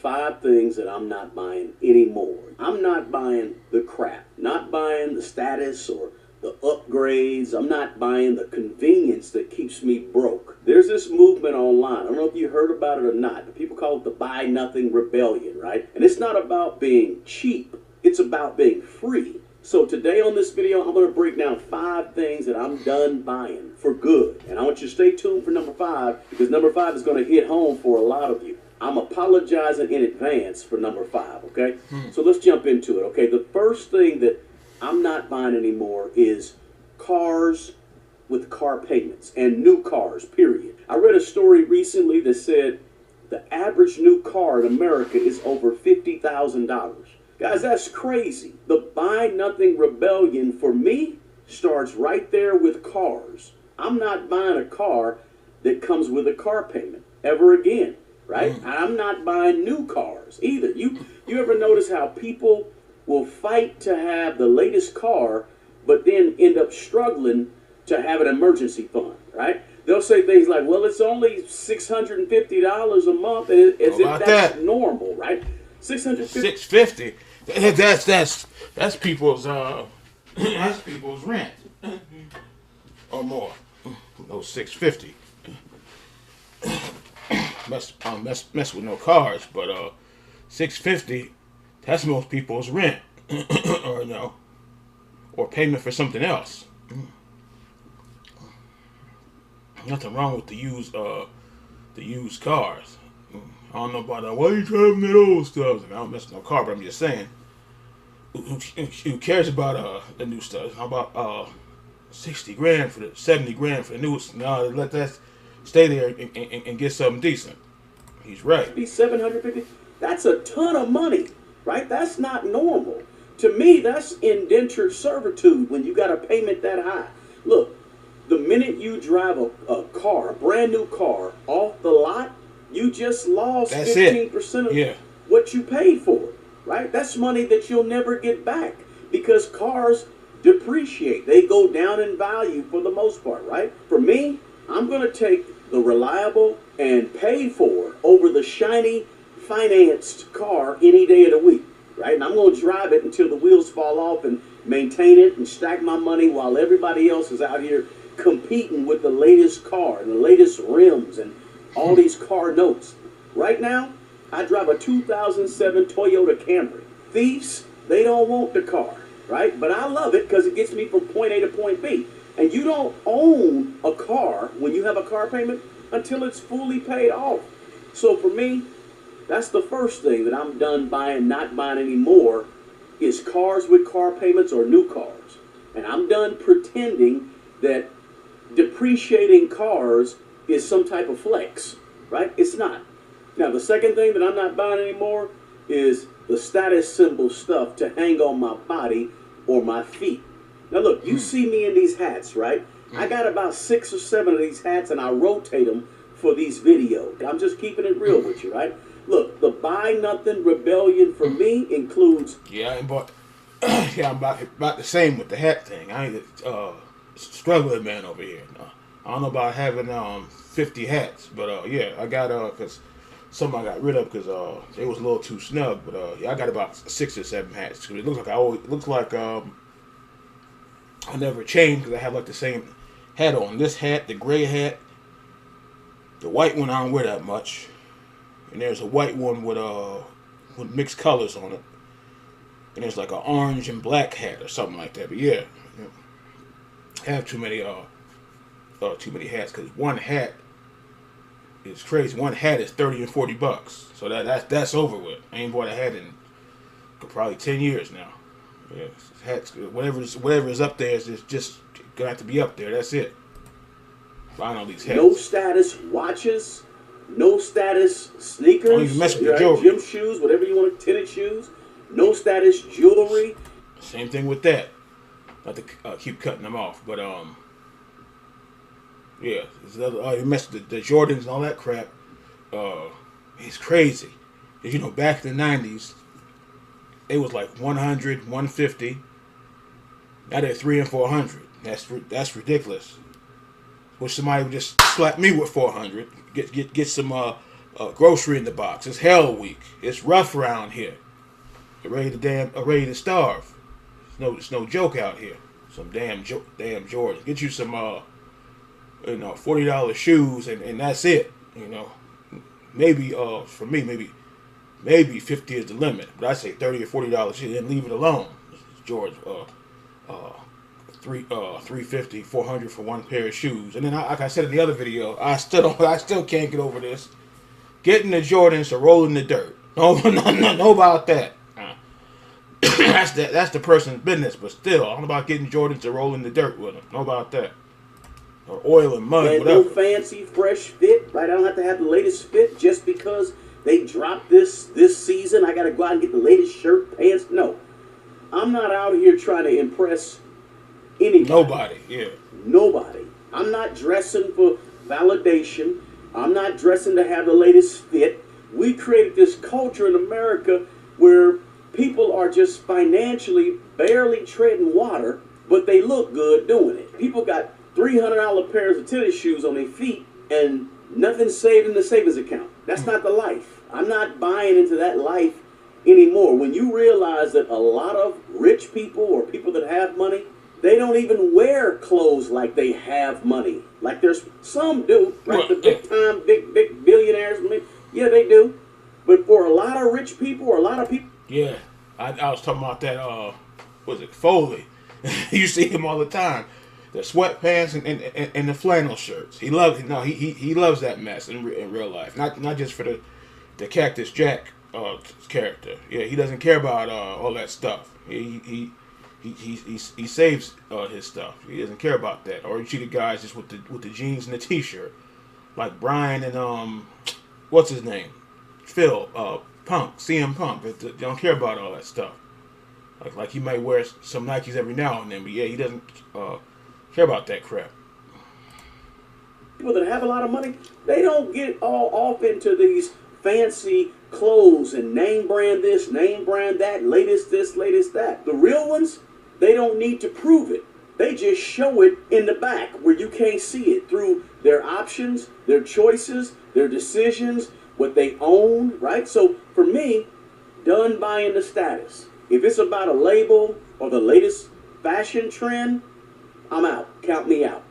5 things that I'm not buying anymore. I'm not buying the crap, not buying the status or the upgrades. I'm not buying the convenience that keeps me broke. There's this movement online. I don't know if you heard about it or not, but people call it the Buy Nothing Rebellion, right? And it's not about being cheap. It's about being free. So today on this video, I'm going to break down 5 things that I'm done buying for good. And I want you to stay tuned for number 5, because number 5 is going to hit home for a lot of you. I'm apologizing in advance for number 5, okay? So let's jump into it, okay? The first thing that I'm not buying anymore is cars with car payments and new cars, period. I read a story recently that said the average new car in America is over $50,000. Guys, that's crazy. The Buy Nothing Rebellion for me starts right there with cars. I'm not buying a car that comes with a car payment ever again, right? I'm not buying new cars either. You ever notice how people will fight to have the latest car, but then end up struggling to have an emergency fund, right? They'll say things like, well, it's only $650 a month, as if that's normal, right? $650. That's people's that's people's rent or more. No, $650. Mess with no cars, but $650. That's most people's rent, or no, or payment for something else. Nothing wrong with the used cars. I don't know about that. Why are you driving that old stuff? I don't mess with no car, but I'm just saying. Who cares about the new stuff? How about 60 grand for the 70 grand for the newest? No, let that stay there and get something decent. He's right. Be $750. That's a ton of money, right? That's not normal. To me, that's indentured servitude when you got a payment that high. Look, the minute you drive a car, a brand new car, off the lot, you just lost 15% of what you paid for it, right? That's money that you'll never get back because cars depreciate. They go down in value for the most part, right? For me, I'm going to take the reliable and paid for over the shiny financed car any day of the week, right? And I'm going to drive it until the wheels fall off and maintain it and stack my money while everybody else is out here competing with the latest car and the latest rims and all these car notes. Right now, I drive a 2007 Toyota Camry. Thieves, they don't want the car, right? But I love it because it gets me from point A to point B. And you don't own a car when you have a car payment until it's fully paid off. So for me, that's the first thing that I'm done buying, not buying anymore, is cars with car payments or new cars. And I'm done pretending that depreciating cars is some type of flex, right? It's not. Now, the second thing that I'm not buying anymore is the status symbol stuff to hang on my body or my feet. Now, look, you see me in these hats, right? I got about 6 or 7 of these hats, and I rotate them for these videos. I'm just keeping it real with you, right? Look, the Buy Nothing Rebellion for me includes... I'm about the same with the hat thing. I ain't struggling man over here. No. I don't know about having 50 hats, but I got because some I got rid of because they was a little too snug. But I got about 6 or 7 hats. It looks like I never changed because I have like the same hat on. This hat, the gray hat, the white one I don't wear that much, and there's a white one with mixed colors on it, and there's like an orange and black hat or something like that. But I have too many hats because one hat is crazy. One hat is $30 and $40, so that's over with. I ain't bought a hat in probably 10 years now. Yeah, hats, whatever is up there is just gonna have to be up there. That's it. Buying all these hats. No status watches, no status sneakers, don't even mess with the jewelry. Gym shoes, whatever you want, tennis shoes. No status jewelry. Same thing with that. Not to keep cutting them off, but you mess with the Jordans and all that crap. It's crazy. Back in the 90s, it was like 100, 150. Now they're 300 and 400. That's ridiculous. Wish somebody would just slap me with 400. Get some grocery in the box. It's hell week. It's rough around here. You're ready to starve. It's no joke out here. Some damn Jordans. Get you some $40 shoes and that's it. Maybe for me maybe 50 is the limit, but I say $30 or $40 shoes and leave it alone. George, $350, $400 for one pair of shoes, and then like I said in the other video, I still can't get over this. Getting the Jordans to roll in the dirt. No about that. That's the person's business, but still, I don't know about getting Jordans to roll in the dirt with them. No about that. Or oil and mud, whatever. No fancy, fresh fit, right? I don't have to have the latest fit just because they dropped this season. I got to go out and get the latest shirt, pants. No. I'm not out here trying to impress anybody. Nobody. I'm not dressing for validation. I'm not dressing to have the latest fit. We created this culture in America where people are just financially barely treading water, but they look good doing it. People got $300 pairs of tennis shoes on their feet and nothing saved in the savings account. That's not the life. I'm not buying into that life anymore. When you realize that a lot of rich people or people that have money, they don't even wear clothes like they have money. Like there's some do, right? The big billionaires, yeah, they do. But for a lot of rich people or a lot of people, yeah, I was talking about that. Was it Foley? You see him all the time. The sweatpants and the flannel shirts. He loves he loves that mess in real life. Not just for the Cactus Jack character. Yeah, he doesn't care about all that stuff. He saves his stuff. He doesn't care about that. Or you see the guys just with the jeans and the t-shirt, like Brian and what's his name, Phil Punk, CM Punk. They don't care about all that stuff. Like he might wear some Nikes every now and then, but yeah, he doesn't care about that crap. People that have a lot of money, they don't get all off into these fancy clothes and name brand this, name brand that, latest this, latest that. The real ones, they don't need to prove it. They just show it in the back where you can't see it through their options, their choices, their decisions, what they own, right? So for me, done buying the status. If it's about a label or the latest fashion trend, I'm out. Count me out.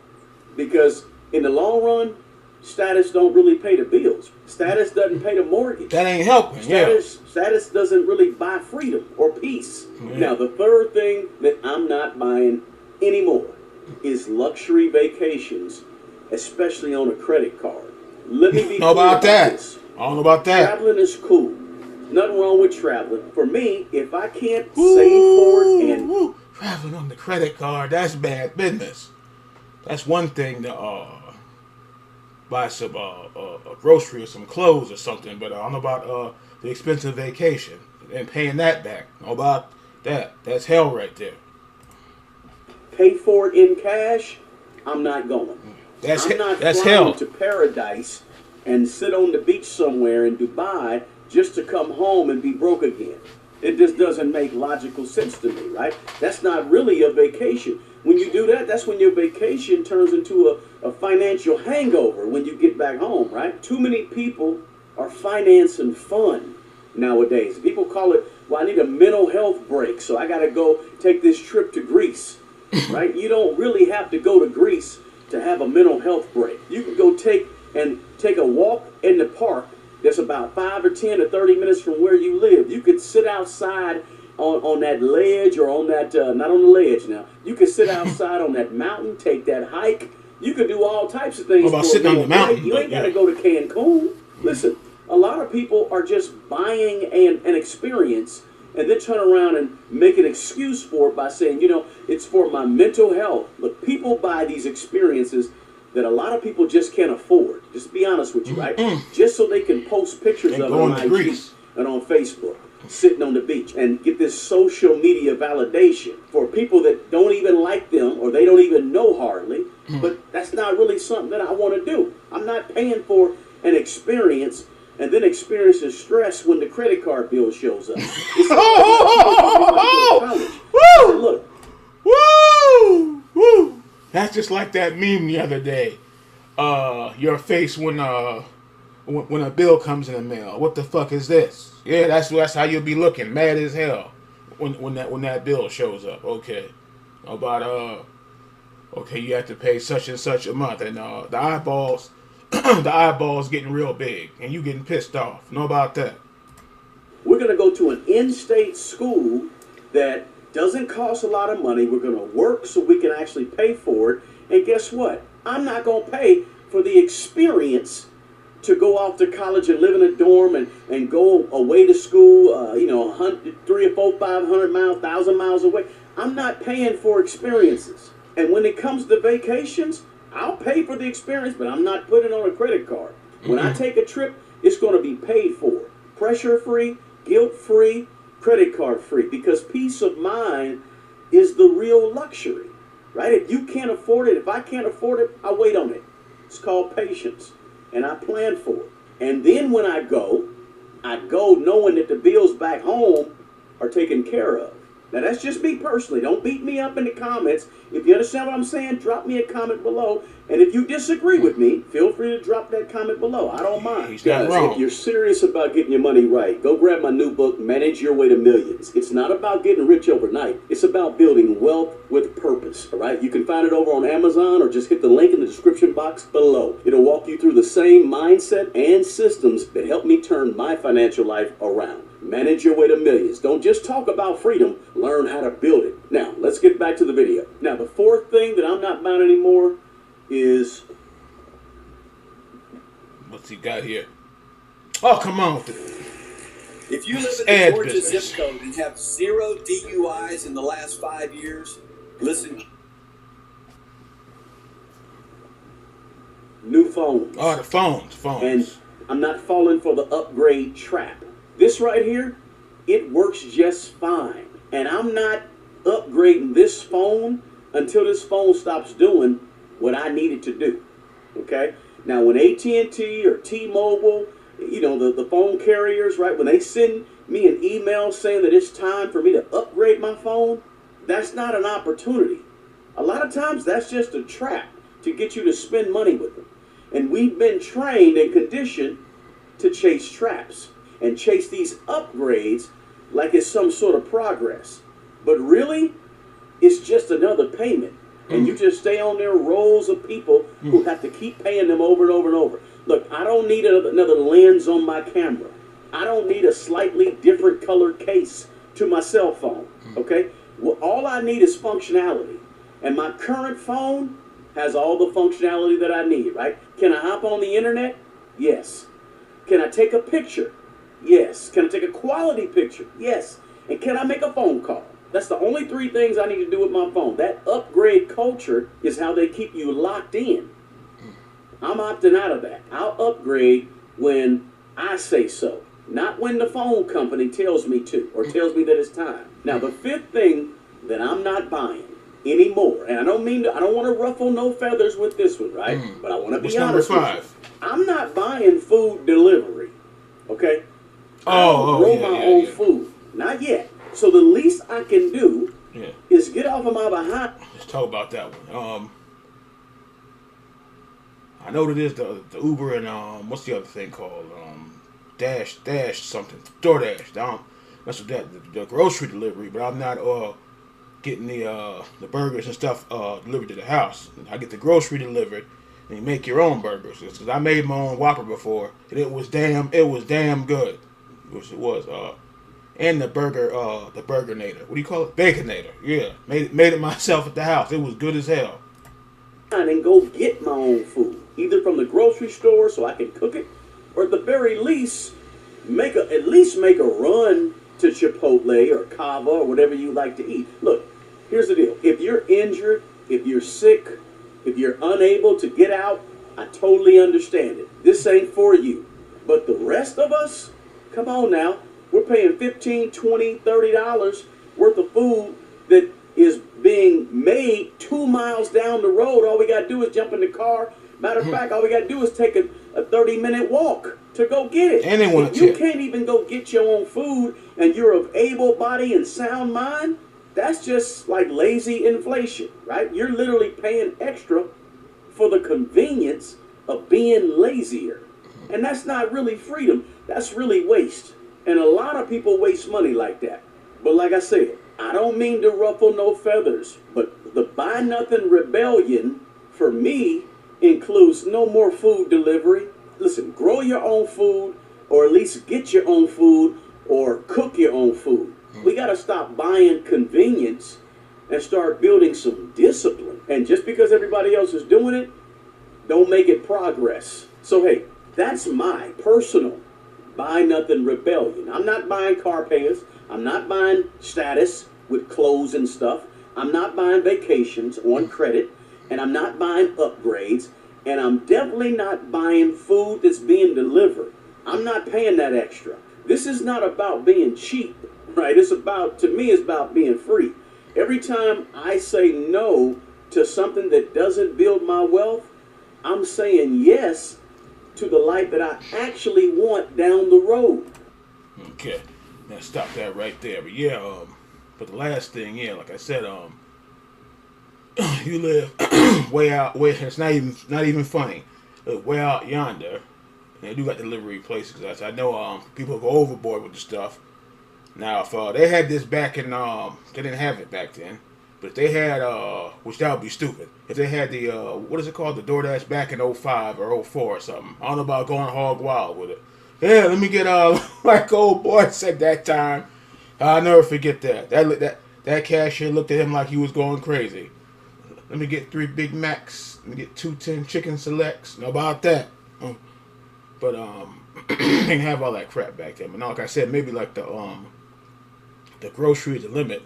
Because in the long run, status don't really pay the bills. Status doesn't pay the mortgage. That ain't helping. Status doesn't really buy freedom or peace. Yeah. Now, the third thing that I'm not buying anymore is luxury vacations, especially on a credit card. Let me be clear about this. I don't know about that. Traveling is cool. Nothing wrong with traveling. For me, if I can't save for it and traveling on the credit card, that's bad business. That's one thing to buy some a grocery or some clothes or something, but I don't know about the expensive vacation and paying that back. I don't know about that. That's hell right there. Pay for it in cash, I'm not going. That's flying hell. To paradise and sit on the beach somewhere in Dubai just to come home and be broke again. It just doesn't make logical sense to me, right? That's not really a vacation. When you do that, that's when your vacation turns into a financial hangover when you get back home, right? Too many people are financing fun nowadays. People call it, well, I need a mental health break, so I got to go take this trip to Greece, right? You don't really have to go to Greece to have a mental health break. You can go take a walk in the park that's about 5 or 10 or 30 minutes from where you live. You could sit outside on that ledge or on that, not on the ledge now. You could sit outside on that mountain, take that hike. You could do all types of things. What about sitting on the mountain? You ain't got to go to Cancun. Listen, a lot of people are just buying an experience and then turn around and make an excuse for it by saying, it's for my mental health. Look, people buy these experiences that a lot of people just can't afford. Just to be honest with you, right? Just so they can post pictures of it on IG and on Facebook, sitting on the beach, and get this social media validation for people that don't even like them or they don't even know hardly. But that's not really something that I want to do. I'm not paying for an experience and then experiencing stress when the credit card bill shows up. Look. Woo! That's just like that meme the other day. Your face when when a bill comes in the mail. What the fuck is this? Yeah, that's how you'll be looking, mad as hell, when that bill shows up. Okay, about okay, you have to pay such and such a month, and the eyeballs, the eyeballs getting real big, and you getting pissed off. Know about that? We're going to go to an in-state school that doesn't cost a lot of money. We're going to work so we can actually pay for it. And guess what? I'm not going to pay for the experience to go off to college and live in a dorm and go away to school, 3 or 4, 500 miles, 1,000 miles away. I'm not paying for experiences. And when it comes to vacations, I'll pay for the experience, but I'm not putting it on a credit card. When I take a trip, it's going to be paid for. Pressure-free, guilt-free, credit card-free. Because peace of mind is the real luxury, right? If you can't afford it, if I can't afford it, I wait on it. It's called patience. And I plan for it. And then when I go knowing that the bills back home are taken care of. Now, that's just me personally. Don't beat me up in the comments. If you understand what I'm saying, drop me a comment below. And if you disagree with me, feel free to drop that comment below. I don't mind. He's not wrong. If you're serious about getting your money right, go grab my new book, Manage Your Way to Millions. It's not about getting rich overnight. It's about building wealth with purpose, all right? You can find it over on Amazon or just hit the link in the description box below. It'll walk you through the same mindset and systems that helped me turn my financial life around. Manage your way to millions. Don't just talk about freedom, learn how to build it. Now, let's get back to the video. Now, the fourth thing that I'm not buying anymore is... What's he got here? Oh, come on with it. If you live in the Georgia zip code and have 0 DUIs in the last 5 years, listen. New phones. Oh, the phones. And I'm not falling for the upgrade trap. This right here, it works just fine. And I'm not upgrading this phone until this phone stops doing what I need it to do. Okay? Now, when AT&T or T-Mobile, the phone carriers, right, when they send me an email saying that it's time for me to upgrade my phone, that's not an opportunity. A lot of times, that's just a trap to get you to spend money with them. And we've been trained and conditioned to chase traps and chase these upgrades like it's some sort of progress. But really, it's just another payment. And you just stay on their rolls of people who have to keep paying them over and over and over. Look, I don't need another lens on my camera. I don't need a slightly different colored case to my cell phone, okay? Well, all I need is functionality. And my current phone has all the functionality that I need, right? Can I hop on the internet? Yes. Can I take a picture? Yes. Can I take a quality picture? Yes. And can I make a phone call? That's the only 3 things I need to do with my phone. That upgrade culture is how they keep you locked in. I'm opting out of that. I'll upgrade when I say so, not when the phone company tells me to or tells me that it's time. Now, the 5th thing that I'm not buying anymore, and I don't want to ruffle no feathers with this one, right? But I want to be honest with you. I'm not buying food delivery, okay? I don't grow my own food. Not yet. So the least I can do is get off of my behind. Let's talk about that one. I know that is the Uber and what's the other thing called? Dash something. DoorDash. That's what the grocery delivery. But I'm not getting the burgers and stuff delivered to the house. I get the grocery delivered, and you make your own burgers. Because I made my own Whopper before, and it was damn good. Which it was. And the Burgernator. What do you call it? Baconator. Yeah, made it myself at the house. It was good as hell. And go get my own food, either from the grocery store so I can cook it, or at the very least make a run to Chipotle or Cava or whatever you like to eat. Look, here's the deal: if you're injured, if you're sick, if you're unable to get out, I totally understand it. This ain't for you. But the rest of us, come on now. We're paying $15, $20, $30 worth of food that is being made 2 miles down the road. All we got to do is jump in the car. Matter of fact, all we got to do is take a 30-minute walk to go get it. And they want if you can't even go get your own food and you're of able body and sound mind, that's just like lazy inflation, right? You're literally paying extra for the convenience of being lazier. And that's not really freedom. That's really waste. And a lot of people waste money like that. But like I said, I don't mean to ruffle no feathers, but the Buy Nothing rebellion for me includes no more food delivery. Listen, grow your own food, or at least get your own food, or cook your own food. We got to stop buying convenience and start building some discipline. And just because everybody else is doing it, don't make it progress. So hey, that's my personal Buy Nothing rebellion. I'm not buying car payers. I'm not buying status with clothes and stuff. I'm not buying vacations on credit. And I'm not buying upgrades. And I'm definitely not buying food that's being delivered. I'm not paying that extra. This is not about being cheap, right? It's about, to me, it's about being free. Every time I say no to something that doesn't build my wealth, I'm saying yes to the life that I actually want down the road. Okay, now stop that right there. But yeah, but the last thing, yeah, like I said, you live way out, it's not even funny, way out yonder. And they do got delivery places. I know people go overboard with the stuff. Now, if they had this back in, they didn't have it back then. But if they had, which that would be stupid, if they had the, what is it called, the DoorDash back in 05 or 04 or something. I don't know about going hog wild with it. Yeah, let me get, like old boy said that time. I'll never forget that. That cashier looked at him like he was going crazy. Let me get 3 Big Macs. Let me get 2 10 chicken selects. Know about that. But, didn't have all that crap back then. But now, like I said, maybe like the grocery is the limit.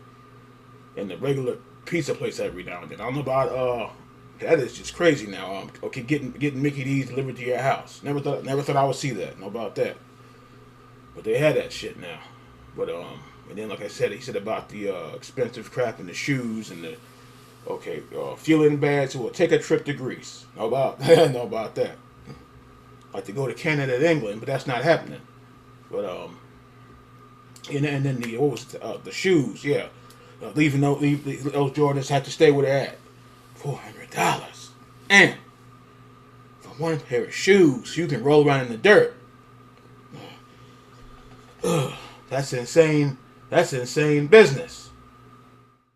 And the regular pizza place every now and then. I don't know about that is just crazy now. Okay, getting Mickey D's delivered to your house. Never thought I would see that. Know about that. But they had that shit now. But and then like I said, he said about the expensive crap and the shoes and the feeling bad, so we'll take a trip to Greece. Know about that. Like to go to Canada and England, but that's not happening. But and then the shoes, yeah. Leave those Jordans have to stay where they're at. $400. And for one pair of shoes, you can roll around in the dirt. That's insane. That's insane business.